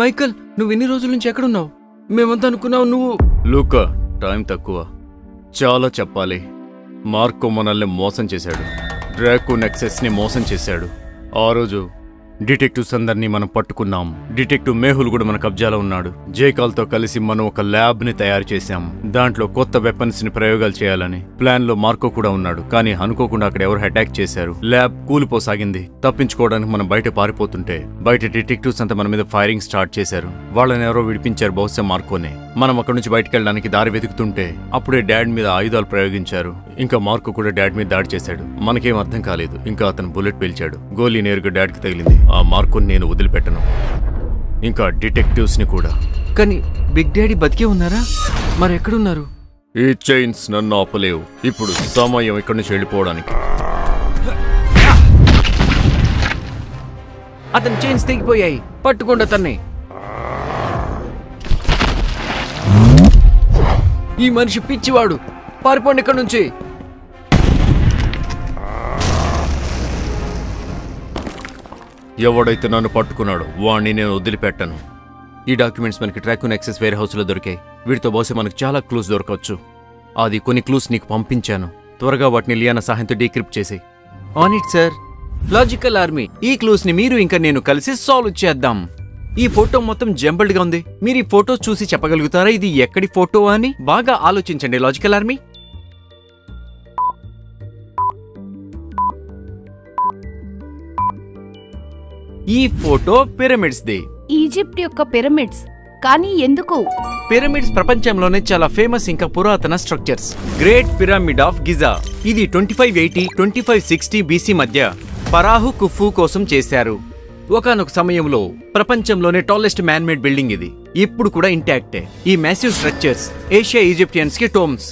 Michael, నువ్వు ఇన్ని రోజుల నుంచి ఎక్కడున్నావు? మేమంతా అనుకున్నావు నువ్వు... లూకా, టైం తక్కువ. చాలా చెప్పాలి. మార్కో మనల్ని మోసం చేశాడు. డ్రాకో నెక్సెస్ ని మోసం చేశాడు. ఆ రోజు డిటెక్టివ్స్ అందరినీ మనం పట్టుకున్నాం. డిటెక్టివ్ మేహుల్ కూడా మన కబ్జాలో ఉన్నాడు. జైకాల్తో కలిసి మనం ఒక ల్యాబ్ ని తయారు చేశాం. దాంట్లో కొత్త వెపన్స్ ని ప్రయోగాలు చేయాలని. ప్లాన్ లో మార్కో కూడా ఉన్నాడు. కానీ అనుకోకుండా అక్కడ ఎవరు అటాక్ చేశారు. ల్యాబ్ కూలిపోసాగింది. తప్పించుకోవడానికి మనం బయట పారిపోతుంటే బయట డిటెక్టివ్స్ అంతా మన మీద ఫైరింగ్ స్టార్ట్ చేశారు. వాళ్ళని ఎవరో విడిపించారు, బహుశా మార్కోనే. మనం అక్కడి నుంచి బయటకు వెళ్ళడానికి దారి వెతుకుతుంటే అప్పుడే డాడ్ మీద ఆయుధాలు ప్రయోగించారు. ఇంకా మార్కో కూడా డాడ్ మీద దాడి చేశాడు. మనకేం అర్థం కాలేదు. ఇంకా అతను బుల్లెట్ పేల్చాడు. గోలీ నేరుగా డాడ్ కి తగిలింది. ఆ మార్కోని నేను వదిలిపెట్టను, ఇంకా డిటెక్టివ్స్ ని కూడా. కానీ బిగ్ డాడీ బతికే ఉన్నారా? మరి ఎక్కడున్నారు? ఈ చైన్స్ నన్ను ఆపలేవు. ఇప్పుడు సమయం ఇక్కడి నుంచి వెళ్ళిపోవడానికి. అతని చైన్స్ తెగిపోయాయి. పట్టుకోండి అతన్ని. ఈ మనిషి పిచ్చివాడు. పారిపోండి ఇక్కడ నుంచి. ఎవడైతే నన్ను పట్టుకున్నాడో వాణ్ణి నేను వదిలిపెట్టను. ఈ డాక్యుమెంట్స్ మనకి డ్రాకో నెక్సెస్ వేర్ హౌస్ లో దొరికాయి. వీటితో బహుశా మనకు చాలా క్లూస్ దొరకవచ్చు. అది కొన్ని క్లూస్ నీకు పంపించాను. త్వరగా వాటిని లియానా సహాయంతో డీక్రిప్ట్ చేసి. On it sir. Logical army, ఈ క్లూస్ ని మీరు ఇంకా నేను కలిసి సాల్వ్ చేద్దాం. ఈ ఫోటో మొత్తం జంబల్డ్ గా ఉంది. మీరు ఈ ఫోటో చూసి చెప్పగలుగుతారా ఇది ఎక్కడి ఫోటో అని? బాగా ఆలోచించండి లాజికల్ ఆర్మీ. ఈ ఫోటో పిరమిడ్స్ ది. ఈజిప్ట్ యొక్క పిరమిడ్స్. కానీ ఎందుకు? పిరమిడ్స్ ప్రపంచంలోనే చాలా ఫేమస్ ఇంకా పురాతన structures. Great pyramid of Giza. ఇది 2580 2560 బీసీ మధ్య ఫరాహు కుఫు కోసం చేశారు. ఒకానొక సమయంలో ప్రపంచంలోనే టాలెస్ట్ మ్యాన్ మేడ్ బిల్డింగ్ ఇది. ఇప్పుడు కూడా ఇంటాక్టే. ఈ మ్యాసివ్ స్ట్రక్చర్స్ ఏషియా ఈజిప్టియన్స్ కి టోమ్స్.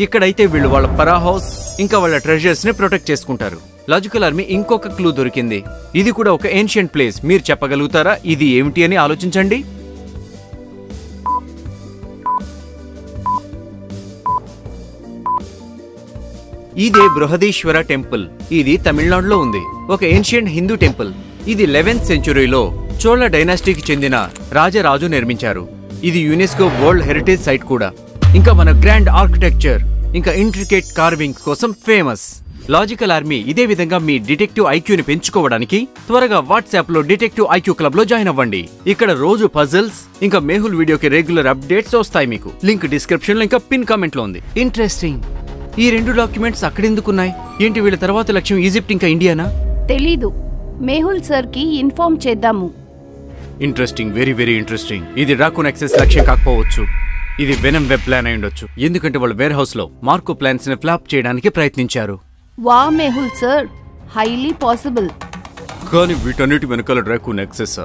ఇక్కడైతే వీళ్ళు వాళ్ళ ఫరాహౌస్ ఇంకా వాళ్ళ ట్రెజర్స్ ని ప్రొటెక్ట్ చేసుకుంటారు. లాజికల్ ఆర్మీ, ఇంకొక క్లూ దొరికింది. ఇది కూడా ఒక ఏన్షియంట్ ప్లేస్. మీరు చెప్పగలుగుతారా ఇది ఏమిటి అని? ఆలోచించండి. ఇదే బృహదీశ్వర టెంపుల్. ఇది తమిళనాడులో ఉంది. ఒక ఏన్షియంట్ హిందూ టెంపుల్. ఇది 11th సెంచురీలో చోళ డైనాసిటీకి చెందిన రాజరాజు నిర్మించారు. ఇది యునెస్కో వరల్డ్ హెరిటేజ్ సైట్ కూడా. ఇంకా మన గ్రాండ్ ఆర్కిటెక్చర్ ఇంకా ఇంట్రికేట్ కార్వింగ్స్ కోసం ఫేమస్. లాజికల్ ఆర్మీ, ఇదే విధంగా మీ డిటెక్టివ్ ఐక్యూని పెంచుకోవడానికి త్వరగా వాట్సాప్ లో డిటెక్టివ్ ఐక్యూ క్లబ్ లో జాయిన్ అవ్వండి. ఇక్కడ రోజు పజిల్స్ ఇంకా మేహుల్ వీడియోకి రెగ్యులర్ అప్డేట్స్ వస్తాయి మీకు. లింక్ డిస్క్రిప్షన్ లో ఇంకా పిన్ కామెంట్ లో ఉంది. ఇంట్రెస్టింగ్. ఈ రెండు డాక్యుమెంట్స్ అక్కడెందుకున్నాయి? ఏంటి వీళ్ళ తర్వాత లక్ష్యం ఈజిప్ట్ ఇంకా ఇండియానా? తెలీదు. మేహుల్ సార్ కి ఇన్ఫార్మ్ చేద్దాము. Interesting, very very interesting. ఇది డ్రాకో నెక్సెస్ లక్ష్యం కాకపోవచ్చు. ఇది వెనమ్ వెబ్ ప్లాన్ అయి ఉండొచ్చు. ఎందుకంటే వాళ్ళు వేర్ హౌస్ లో మార్కో ప్లాన్స్ ని ఫ్లాప్ చేయడానికి ప్రయత్నించారు. వా మేహుల్ సార్, హైలీ పాసిబుల్. కానీ వీటన్నిటి వెనకాల డ్రాకో నెక్సెస్.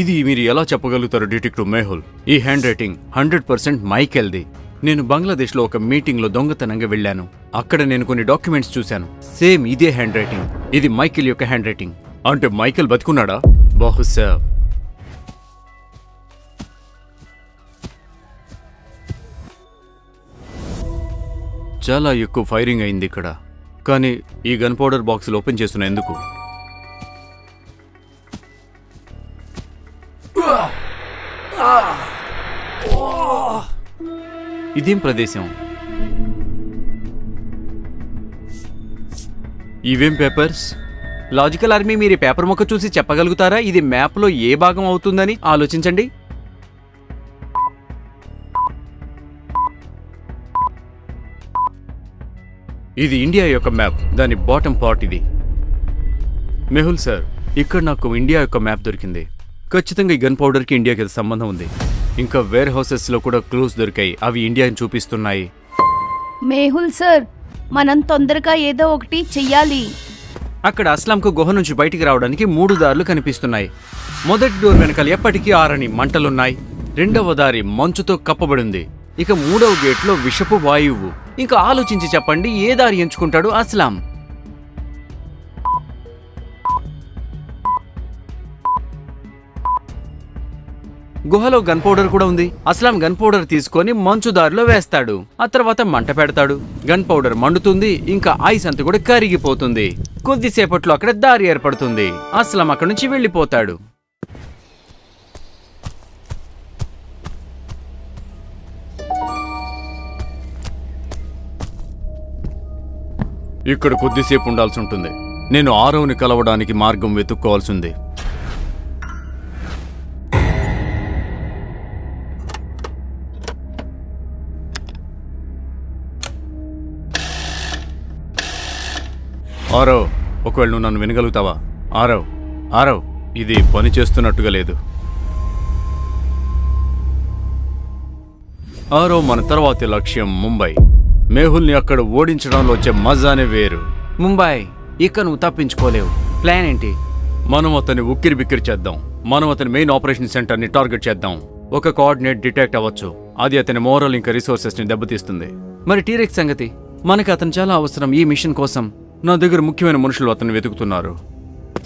ఇది మీరు ఎలా చెప్పగలుగుతారు డిటెక్టివ్ మేహుల్? ఈ హ్యాండ్ రైటింగ్ 100% మైకెల్ది. నేను బంగ్లాదేశ్ లో ఒక మీటింగ్ లో దొంగతనంగా వెళ్ళాను. అక్కడ నేను కొన్ని డాక్యుమెంట్స్ చూశాను. సేమ్ ఇదే హ్యాండ్ రైటింగ్. ఇది మైకెల్ యొక్క హ్యాండ్ రైటింగ్. అంటే మైకెల్ బతుకున్నాడా? బహుశా. చాలా ఎక్కువ ఫైరింగ్ అయింది ఇక్కడ. కానీ ఈ గన్ పౌడర్ బాక్స్ ఓపెన్ చేస్తున్నా ఎందుకు? ఇదేం ప్రదేశం? ఇవేం పేపర్స్? లాజికల్ ఆర్మీ, మీరు ఈ పేపర్ మొక్క చూసి చెప్పగలుగుతారా ఇది మ్యాప్ లో ఏ భాగం అవుతుందని? ఆలోచించండి. ఇది ఇండియా యొక్క మ్యాప్. దాని బాటమ్ పార్ట్ ఇది. మెహుల్ సార్, ఇక్కడ నాకు ఇండియా యొక్క మ్యాప్ దొరికింది. ఖచ్చితంగా ఈ గన్ పౌడర్ కి ఇండియాకి సంబంధం ఉంది. ఇంకా వేర్ హౌసెస్ లో కూడా క్లూస్ దొరికాయి. అవి ఇండియాని చూపిస్తున్నాయి. మేహుల్ సార్, మనం తొందరగా ఏదో ఒకటి చెయ్యాలి. అక్కడ అస్లాంకు గుహ నుంచి బయటికి రావడానికి 3 దారులు కనిపిస్తున్నాయి. మొదటి డోర్ వెనకాల ఎప్పటికీ ఆరని మంటలున్నాయి. రెండవ దారి మంచుతో కప్పబడింది. ఇక 3వ గేట్లో విషపు వాయువు. ఇంకా ఆలోచించి చెప్పండి, ఏ దారి ఎంచుకుంటాడు అస్లాం? గుహలో గన్ పౌడర్ కూడా ఉంది. అస్లాం గన్ పౌడర్ తీసుకొని మంచు దారిలో వేస్తాడు. ఆ తర్వాత మంట పెడతాడు. గన్ పౌడర్ మండుతుంది. ఇంకా ఐస్ అంతా కూడా కరిగిపోతుంది. కొద్దిసేపట్లో అక్కడ దారి ఏర్పడుతుంది. అస్లాం అక్కడి నుంచి వెళ్ళిపోతాడు. ఇక్కడ కొద్దిసేపు ఉండాల్సి ఉంటుంది. నేను ఆరవ్ని కలవడానికి మార్గం వెతుక్కోవాల్సింది. ఆరవ్, ఒకవేళ నువ్వు నన్ను వినగలుగుతావా? ఆరవ్, ఇది పని చేస్తున్నట్టుగా లేదు. ఆరవ్, మన తర్వాతి లక్ష్యం ముంబై. మేహుల్ని అక్కడ ఓడించడంలో వచ్చే మజానే వేరు. ముంబై, ఇక నువ్వు తప్పించుకోలేవు. ప్లాన్ ఏంటి? మనం అతన్ని ఉక్కిరి బిక్కిరి చేద్దాం. మనం అతని మెయిన్ ఆపరేషన్ సెంటర్ని టార్గెట్ చేద్దాం. ఒక కోఆర్డినేట్ డిటెక్ట్ అవ్వచ్చు. అది అతని మోరల్ ఇంకా రిసోర్సెస్ని దెబ్బతీస్తుంది. మరి టీరెక్స్ సంగతి? మనకి అతను చాలా అవసరం ఈ మిషన్ కోసం. నా దగ్గర ముఖ్యమైన మనుషులు అతన్ని వెతుకుతున్నారు.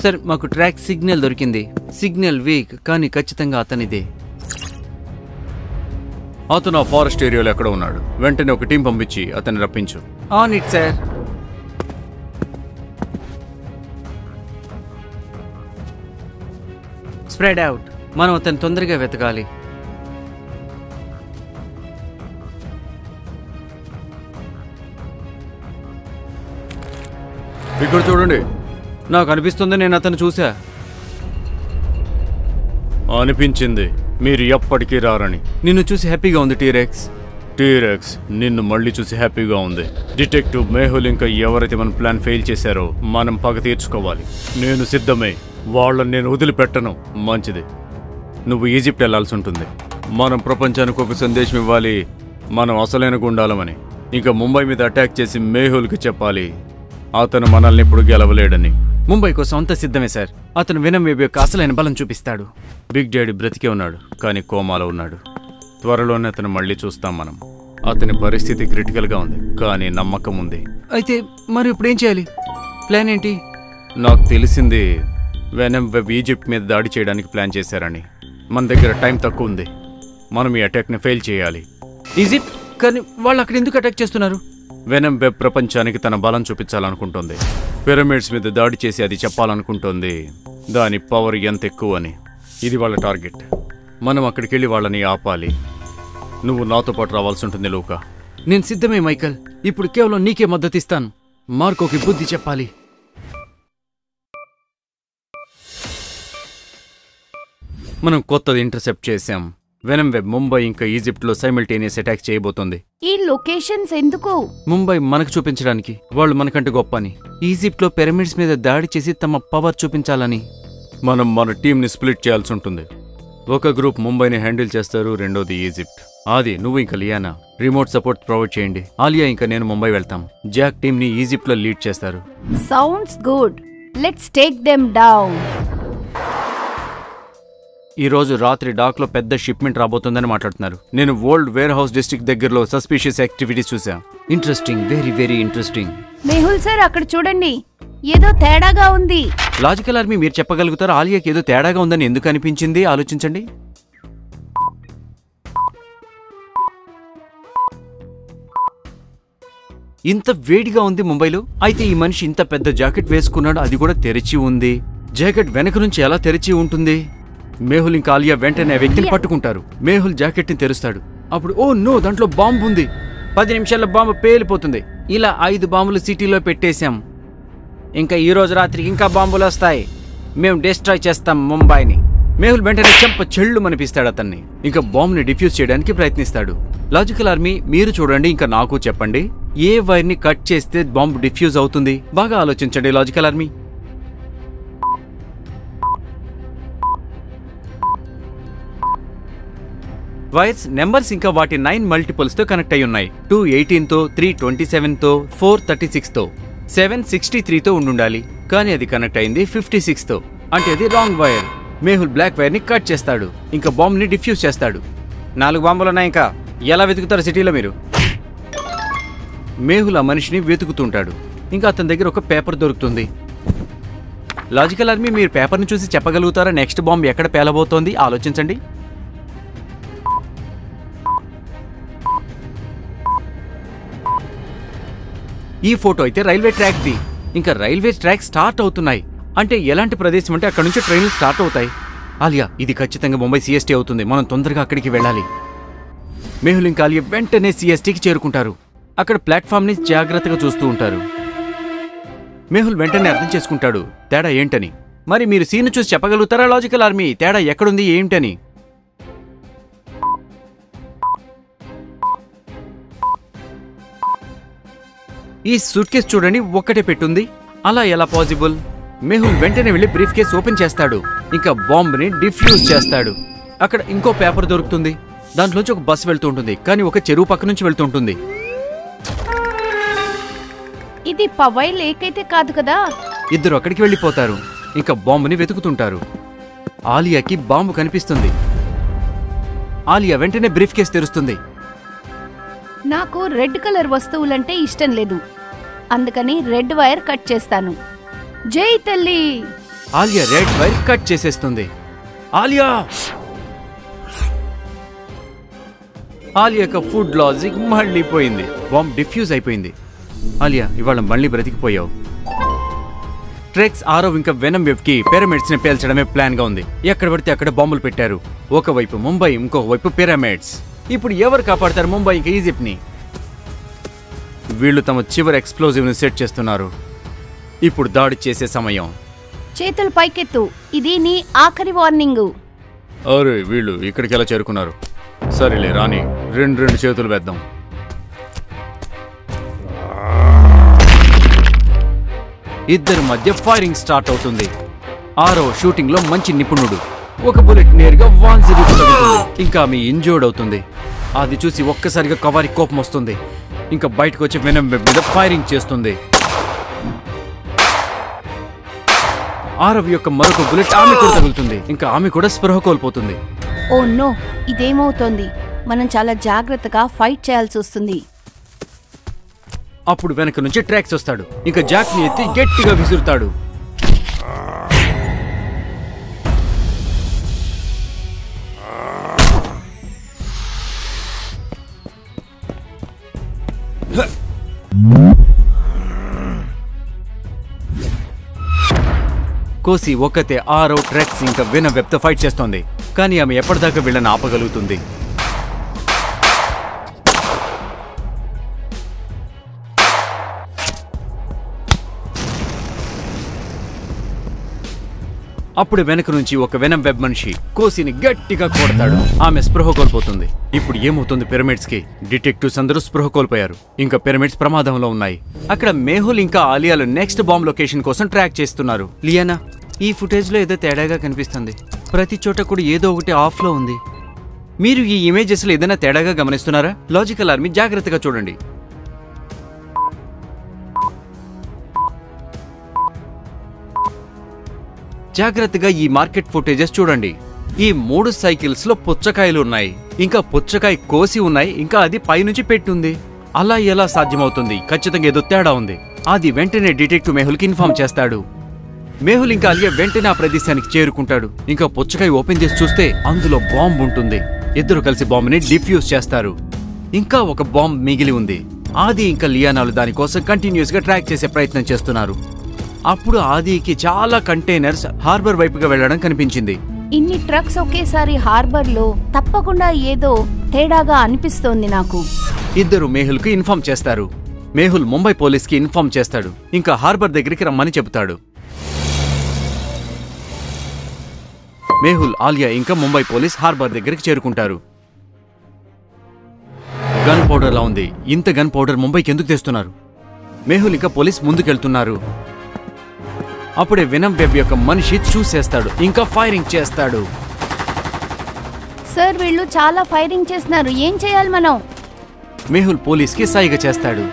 సార్, మాకు ట్రాక్ సిగ్నల్ దొరికింది. సిగ్నల్ వీక్, కానీ ఖచ్చితంగా అతనిదే. అతను ఆ ఫారెస్ట్ ఏరియాలో ఎక్కడ ఉన్నాడు? వెంటనే ఒక టీం పంపించి అతన్ని రప్పించు. On it sir. Spread out. మనం అతను తొందరగా వెతకాలి. ఇక్కడ చూడండి. నాకు అనిపిస్తుంది నేను అతను చూసా. అనిపించింది మీరు ఎప్పటికీ రారని. నిన్ను చూసి హ్యాపీగా ఉంది టీరెక్స్. టీరెక్స్, నిన్ను మళ్ళీ చూసి హ్యాపీగా ఉంది. డిటెక్టివ్ మేహుల్ ఇంకా ఎవరైతే మన ప్లాన్ ఫెయిల్ చేశారో మనం పగ తీర్చుకోవాలి. నేను సిద్ధమే. వాళ్ళని నేను వదిలిపెట్టను. మంచిది. నువ్వు ఈజిప్ట్ వెళ్లాల్సి ఉంటుంది. మనం ప్రపంచానికి ఒక సందేశం ఇవ్వాలి. మనం అసలైన గుండాలమని. ఇంకా ముంబై మీద అటాక్ చేసి మేహుల్కి చెప్పాలి అతను మనల్ని ఇప్పుడు గెలవలేడని. ముంబై కోసం అంతా సిద్ధమే సార్. అతను వెనమ్ వేవ్ యొక్క అసలైన బలం చూపిస్తాడు. బిగ్ డాడీ బ్రతికే ఉన్నాడు, కానీ కోమాలో ఉన్నాడు. త్వరలోనే అతను మళ్ళీ చూస్తాం మనం. అతని పరిస్థితి క్రిటికల్గా ఉంది, కానీ నమ్మకం ఉంది. అయితే మరి ఇప్పుడు ఏం చేయాలి? ప్లాన్ ఏంటి? నాకు తెలిసింది వెనమ్ వెబ్ ఈజిప్ట్ మీద దాడి చేయడానికి ప్లాన్ చేశారని. మన దగ్గర టైం తక్కువ ఉంది. మనం ఈ అటాక్ని ఫెయిల్ చేయాలి. ఈజిప్ట్? కానీ వాళ్ళు అక్కడ ఎందుకు అటాక్ చేస్తున్నారు? వెనమ్ వెబ్ ప్రపంచానికి తన బలం చూపించాలనుకుంటుంది. పిరమిడ్స్ మీద దాడి చేసి అది చెప్పాలనుకుంటోంది దాని పవర్ ఎంత ఎక్కువ అని. ఇది వాళ్ళ టార్గెట్. మనం అక్కడికి వెళ్ళి వాళ్ళని ఆపాలి. నువ్వు నాతో పాటు రావాల్సి ఉంటుంది లూకా. నేను సిద్ధమే మైకల్. ఇప్పుడు కేవలం నీకే మద్దతు ఇస్తాను. మార్కోకి బుద్ధి చెప్పాలి. మనం కొత్తది ఇంటర్సెప్ట్ చేశాం. వెనమ్ వెబ్ ముంబై ఇంకా ఈజిప్ట్లో సైమల్టేనియస్ అటాక్ చేయబోతోంది. ఈ లొకేషన్స్ ఎందుకు? ముంబై మనకు చూపించడానికి. వాళ్ళు మనకంటే గొప్ప అని. ఈజిప్ట్లో పిరమిడ్స్ మీద దాడి చేసి తమ పవర్ చూపించాలని. మనం మన టీంని స్ప్లిట్ చేయాల్సి ఉంటుంది. ఒక గ్రూప్ ముంబైని హ్యాండిల్ చేస్తారు, రెండోది ఈజిప్ట్. ఆది, నువ్వు ఇంకా లియానా రిమోట్ సపోర్ట్ ప్రొవైడ్ చేయండి. ఆలియా ఇంకా నేను ముంబై వెళ్తాం. జాక్ టీంని ఈజిప్ట్లో లీడ్ చేస్తారు. Sounds good. Let's take them down. ఈ రోజు రాత్రి డాక్లో పెద్ద షిప్మెంట్ రాబోతుందని మాట్లాడుతున్నారు. నేను ఓల్డ్ వేర్ హౌస్ డిస్ట్రిక్ట్ దగ్గరలో సస్పీషియస్ యాక్టివిటీస్ చూసా. Interesting, very very interesting. Mehul sir, అక్కడ చూడండి, ఏదో తేడాగా ఉంది. లాజికల్ ఆర్మీ, మీరు చెప్పగలుగుతారు ఆలియాకి ఏదో తేడాగా ఉందని ఎందుకు అనిపించింది? ఆలోచించండి. ఇంత వేడిగా ఉంది ముంబైలో. అయితే ఈ మనిషి ఇంత పెద్ద జాకెట్ వేసుకున్నాడు, అది కూడా తెరిచి ఉంది. జాకెట్ వెనక నుంచి ఎలా తెరిచి ఉంటుంది? మేహుల్ ఇంకా ఆలియా వెంటనే వ్యక్తిని పట్టుకుంటారు. మేహుల్ జాకెట్ని తెరుస్తాడు. అప్పుడు ఓ నో, దాంట్లో బాంబు ఉంది. 10 నిమిషాల్లో బాంబు పేలిపోతుంది. ఇలా 5 బాంబులు సిటీలో పెట్టేశాం. ఇంకా ఈ రోజు రాత్రికి ఇంకా బాంబులు వస్తాయి. మేము డిస్ట్రాయ్ చేస్తాం ముంబైని. మేహుల్ వెంటనే చెంప చెళ్ళు మనిపిస్తాడు అతన్ని. ఇంకా బాంబుని డిఫ్యూజ్ చేయడానికి ప్రయత్నిస్తాడు. లాజికల్ ఆర్మీ, మీరు చూడండి, ఇంకా నాకు చెప్పండి, ఏ వైర్ని కట్ చేస్తే బాంబు డిఫ్యూజ్ అవుతుంది? బాగా ఆలోచించండి లాజికల్ ఆర్మీ. వైర్స్ నెంబర్స్ ఇంకా వాటి 9 మల్టిపుల్స్తో కనెక్ట్ అయి ఉన్నాయి. 218తో, 327తో, 436తో, 763తో ఉండాలి. కానీ అది కనెక్ట్ అయింది 56తో. అంటే అది రాంగ్ వైర్. మేహుల్ బ్లాక్ వైర్ని కట్ చేస్తాడు. ఇంకా బాంబ్ని డిఫ్యూజ్ చేస్తాడు. 4 బాంబులున్నాయి. ఇంకా ఎలా వెతుకుతారు సిటీలో మీరు? మేహుల్ ఆ మనిషిని వెతుకుతుంటాడు. ఇంకా అతని దగ్గర ఒక పేపర్ దొరుకుతుంది. లాజికల్ ఆర్మీ, మీరు పేపర్ని చూసి చెప్పగలుగుతారా నెక్స్ట్ బాంబ్ ఎక్కడ పేలబోతోంది? ఆలోచించండి. ఈ ఫోటో అయితే రైల్వే ట్రాక్ది. ఇంకా రైల్వే ట్రాక్ స్టార్ట్ అవుతున్నాయి. అంటే ఎలాంటి ప్రదేశం అంటే అక్కడ నుంచి ట్రైన్లు స్టార్ట్ అవుతాయి. ఆలియా, ఇది ఖచ్చితంగా ముంబై సిఎస్టీ అవుతుంది. మనం తొందరగా అక్కడికి వెళ్ళాలి. మేహుల్ ఇంకా ఆలియా వెంటనే సిఎస్టీకి చేరుకుంటారు. అక్కడ ప్లాట్ఫామ్ని జాగ్రత్తగా చూస్తూ ఉంటారు. మేహుల్ వెంటనే అర్థం చేసుకుంటాడు తేడా ఏంటని. మరి మీరు సీన్ చూసి చెప్పగలుగుతారా లాజికల్ ఆర్మీ తేడా ఎక్కడుంది ఏంటని? ఈ సూట్ కేస్ చూడండి, ఒక్కటే పెట్టుంది. అలా ఎలా పాసిబుల్? మేహుల్ వెంటనే వెళ్లి బ్రీఫ్ కేస్ ఓపెన్ చేస్తాడు. ఇంకా బాంబుని డిఫ్యూజ్ చేస్తాడు. అక్కడ ఇంకో పేపర్ దొరుకుతుంది. దాంట్లోంచి ఒక బస్సు వెళ్తూ ఉంటుంది, కానీ ఒక చెరువు పక్క నుంచి వెళ్తూ ఉంటుంది. ఇది పవై లేక్ అయితే కాదు కదా? ఇద్దరు అక్కడికి వెళ్ళిపోతారు. ఇంకా బాంబుని వెతుకుతుంటారు. ఆలియాకి బాంబు కనిపిస్తుంది. ఆలియా వెంటనే బ్రీఫ్ కేస్ తెరుస్తుంది. నాకు రెడ్ కలర్ వస్తువులంటే ఇష్టం లేదు, అందుకని రెడ్ వైర్ కట్ చేస్తాను. జై తల్లి! ఆలియా రెడ్ వైర్ కట్ చేసేస్తుంది. ఆలియా ఆలియాక ఫుడ్ లాజిక్ మళ్ళీ పోయింది. బాంబ్ డిఫ్యూజ్ అయిపోయింది. ఆలియా, ఇవాళ మళ్ళీ బ్రతికిపోయావు. ట్రెక్స్ ఆరవ్ ఇంకా వెనం వెబ్ కి పిరమిడ్స్ ని పేల్చడమే ప్లాన్ గా ఉంది. ఎక్కడ పడితే అక్కడ బాంబులు పెట్టారు. ఒకవైపు ముంబై, ఇంకొక వైపు పిరమిడ్స్. ఇప్పుడు ఎవరు కాపాడతారు ముంబై ఇంకా ఈజిప్ట్ ని? వీళ్ళు తమ చివరి ఎక్స్ప్లోజివ్ ని సెట్ చేస్తున్నారు. ఇప్పుడు దాడి చేసే సమయం. చేతులు పైకెత్తు, ఇది నీ ఆఖరి వార్నింగ్. అరే వీళ్ళు ఇక్కడికి ఎలా చేరుకున్నారు? సరేలే రాని, రెండు చేతులు వేద్దాం. ఇద్దరి మధ్య ఫైరింగ్ స్టార్ట్ అవుతుంది. ఆరో షూటింగ్ లో మంచి నిపుణుడు. ఒక బుల్లెట్ నేరుగా వాన్సిరికి తగులుతుంది. ఇంకా ఆమె ఇంజూర్డ్ అవుతుంది. అది చూసి ఒక్కసారిగా కవారి కోపం వస్తుంది. ఇంకా బయటకు వచ్చి వెనం వెబ్ మీద ఫైరింగ్ చేస్తుంది. ఆరవ్ యొక్క మరొక బుల్లెట్ ఆమె కూడా తగులుతుంది. ఇంకా ఆమె కూడా స్పృహ కోల్పోతుంది. ఓ నో, ఇదేమవుతోంది? మనం చాలా జాగ్రత్తగా ఫైట్ చేయాల్సి వస్తుంది. అప్పుడు వెనక నుంచి ట్రాక్స్ వస్తాడు. ఇంకా జాక్ ని ఎత్తి గట్టిగా విసురుతాడు. కోసి ఒక్కతే ఆరో, ట్రెక్స్ ఇంకా వెనం వెబ్ తో ఫైట్ చేస్తోంది. కానీ ఆమె ఎప్పటిదాకా వీళ్ళని ఆపగలుగుతుంది? అప్పుడు వెనక నుంచి ఒక వెనం వెబ్ మనిషి కోసిని గట్టిగా కొడతాడు. ఆమె స్పృహ కోల్పోతుంది. ఇప్పుడు ఏమవుతుంది పిరమిడ్స్ కి? డిటెక్టివ్స్ అందరూ స్పృహ కోల్పోయారు. ఇంకా పిరమిడ్స్ ప్రమాదంలో ఉన్నాయి. అక్కడ మేహుల్ ఇంకా ఆలియాలు నెక్స్ట్ బాంబ్ లొకేషన్ కోసం ట్రాక్ చేస్తున్నారు. లియానా, ఈ ఫుటేజ్ లో ఏదో తేడాగా కనిపిస్తుంది. ప్రతి చోట కూడా ఏదో ఒకటి ఆఫ్ లో ఉంది. మీరు ఈ ఇమేజెస్ లో ఏదైనా తేడాగా గమనిస్తున్నారా? లాజికల్ ఆర్మీ జాగ్రత్తగా చూడండి. జాగ్రత్తగా ఈ మార్కెట్ ఫుటేజెస్ చూడండి. ఈ 3 సైకిల్స్ లో పుచ్చకాయలు ఉన్నాయి. ఇంకా పుచ్చకాయ కోసి ఉన్నాయి. ఇంకా అది పైనుంచి పెట్టుంది. అలా ఎలా సాధ్యమవుతుంది? ఖచ్చితంగా ఏదో తేడా ఉంది. అది వెంటనే డిటెక్టివ్ మేహుల్ కి ఇన్ఫార్మ్ చేస్తాడు. మేహుల్ ఇంకా అలియా వెంటనే ఆ ప్రదేశానికి చేరుకుంటాడు. ఇంకా పుచ్చకాయ ఓపెన్ చేసి చూస్తే అందులో బాంబు ఉంటుంది. ఇద్దరు కలిసి బాంబుని డిఫ్యూజ్ చేస్తారు. ఇంకా ఒక బాంబ్ మిగిలి ఉంది. ఆది ఇంకా లియానాలు దానికోసం కంటిన్యూస్ గా ట్రాక్ చేసే ప్రయత్నం చేస్తున్నారు. అప్పుడు ఆదికి చాలా కంటైనర్స్ హార్బర్ వైపుగా వెళ్లడం కనిపించింది. ఇన్ని ట్రక్స్ ఒకేసారి హార్బర్ లో తప్పకుండా ఏదో తేడాగా అనిపిస్తోంది నాకు. ఇద్దరు మేహుల్ కి ఇన్ఫార్మ్ చేస్తారు. మేహుల్ ముంబై పోలీస్ కి ఇన్ఫార్మ్ చేస్తాడు. ఇంకా హార్బర్ దగ్గరికి రమ్మని చెబుతాడు. మేహుల్, ఆలియా ఇంకా ముంబై పోలీస్ హార్బర్ దగ్గరికి చేరుకుంటారు. గన్ పౌడర్ లా ఉంది. ఇంత గన్ పౌడర్ ముంబైకి ఎందుకు తెస్తున్నారు? మేహుల్ ఇంకా పోలీస్ ముందుకెళ్తున్నారు. అప్పుడే వెనం వెబ్ యొక్క మనిషి చూసేస్తాడు. ఇంకా ఫైరింగ్ చేస్తాడు. సార్, వీళ్ళు చాలా ఫైరింగ్ చేస్తున్నారు. ఏం చేయాలి మనం? మేహుల్ పోలీస్ కి సైగ చేస్తాడు.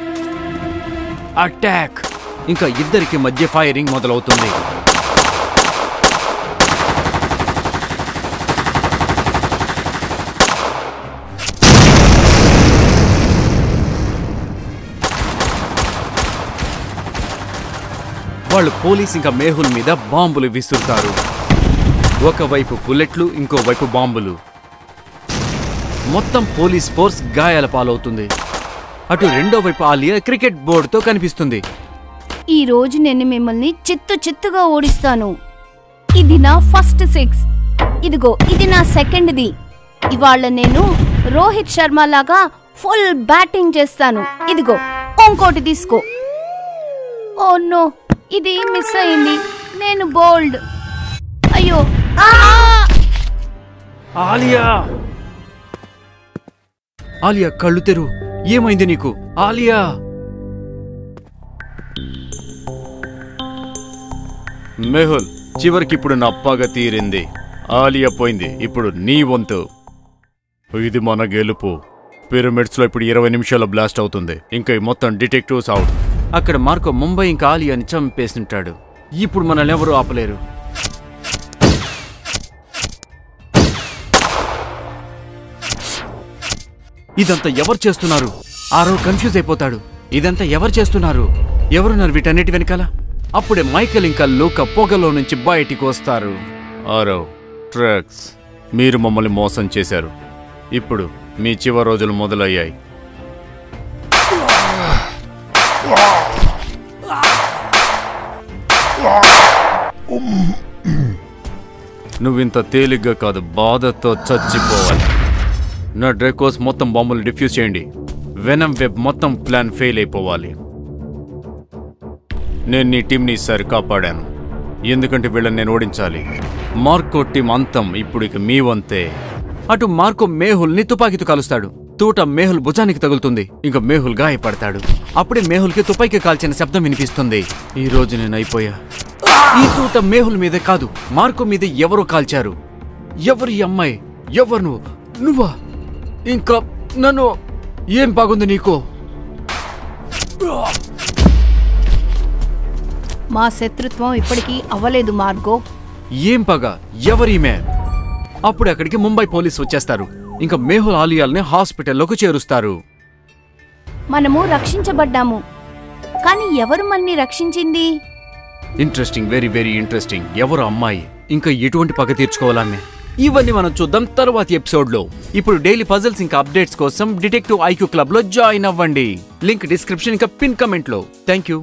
అటాక్! ఇంకా ఇద్దరికి మధ్య ఫైరింగ్ మొదలవుతుంది. వాళ్ళు పోలీస్ ఇంకా మేహుల్ మీద బాంబులు విసురుతారు. ఒకవైపు బుల్లెట్లు, ఇంకోవైపు బాంబులు. మొత్తం పోలీస్ ఫోర్స్ గాయాల పాలవుతుంది. అటు రెండో వైపు ఆలియా క్రికెట్ బోర్డుతో కనిపిస్తుంది. ఈ రోజు నేను మిమ్మల్ని చిత్తుగా ఓడిస్తాను. ఇది నా ఫస్ట్ 6. ఇదిగో ఇది నా సెకండ్ది. ఇవాళ నేను రోహిత్ శర్మ లాగా ఫుల్ బ్యాటింగ్ చేస్తాను. ఇదిగో ఇంకోటి తీసుకో. ఓ నో, ఇది మిస్ అయింది. నేను బోల్డ్. అయ్యో ఆలియా! ఆలియా కళ్ళు తెరు. ఏమైంది నీకు? ఆలియా! మెహుల్, చివరికి ఇప్పుడు నా పగ తీరింది. ఆలియా పోయింది, ఇప్పుడు నీ వంతు. ఇది మన గెలుపు. పిరమిడ్స్ లో ఇప్పుడు 20 నిమిషాల బ్లాస్ట్ అవుతుంది. ఇంకా ఈ మొత్తం డిటెక్టివ్స్ అవుట్. అక్కడ మార్కో ముంబై ఇంకా ఆలియాని చంపేస్తుంటాడు. ఇప్పుడు మనల్ని ఎవరు ఆపలేరు. ఇదంతా ఎవరు చేస్తున్నారు? ఆరో కన్ఫ్యూజ్ అయిపోతాడు. ఇదంతా ఎవరు చేస్తున్నారు? ఎవరున్నారు వీటన్నిటి వెనకాల? అప్పుడే మైకేల్ ఇంకా లూకా పొగలో నుంచి బయటికి వస్తారు. ఆరో, ట్రక్స్, మీరు మమ్మల్ని మోసం చేశారు. ఇప్పుడు మీ చివరి రోజులు మొదలయ్యాయి. నువ్వింత తేలిగ్గా కాదు, బాధతో చచ్చిపోవాలి. నా డ్రాకోస్ మొత్తం బాంబులు డిఫ్యూజ్ చేయండి. వెనమ్ వెబ్ మొత్తం ప్లాన్ ఫెయిల్ అయిపోవాలి. నేను నీ టీంని ఈసారి కాపాడాను, ఎందుకంటే వీళ్ళని నేను ఓడించాలి. మార్కో టీం అంతం ఇప్పుడు ఇక మీ వంతే. అటు మార్కో మేహుల్ని తుపాకీతో కాలుస్తాడు. తూట మేహుల్ భుజానికి తగులుతుంది. ఇంకా మేహుల్ గాయపడతాడు. అప్పుడే మేహుల్కి తుపాకీ కాల్చిన శబ్దం వినిపిస్తుంది. ఈ రోజు నేను అయిపోయా. ఈ తూట మేహుల్ మీదే కాదు, మార్కో మీద ఎవరో కాల్చారు. ఎవరు ఈ అమ్మాయి? ఎవరు నువ్వా? ఇంకా నన్ను ఏం బాగుంది నీకు? మా శత్రుత్వం ఇప్పటికీ అవ్వలేదు మార్గో. ఏం పగ? ఎవరీమే? అప్పుడు అక్కడికి ముంబై పోలీసు వచ్చేస్తారు. ఇంకా మేహుల్ ఆలియాల్ని హాస్పిటల్లోకి చేరుస్తారు. మనము రక్షించబడ్డాము, కానీ ఎవరు మన్ని రక్షించింది? Interesting, very very interesting. ఎవరు అమ్మాయి? ఇంకా ఎటువంటి పగ తీర్చుకోవాలమ్మే? ఇవన్నీ మనం చూద్దాం తరువాతి ఎపిసోడ్లో. ఇప్పుడు డైలీ పజిల్స్ ఇంకా అప్డేట్స్ కోసం డిటెక్టివ్ ఐక్యూ క్లబ్ లో జాయిన్ అవ్వండి. లింక్ డిస్క్రిప్షన్ ఇంకా పిన్ కమెంట్ లో. Thank you.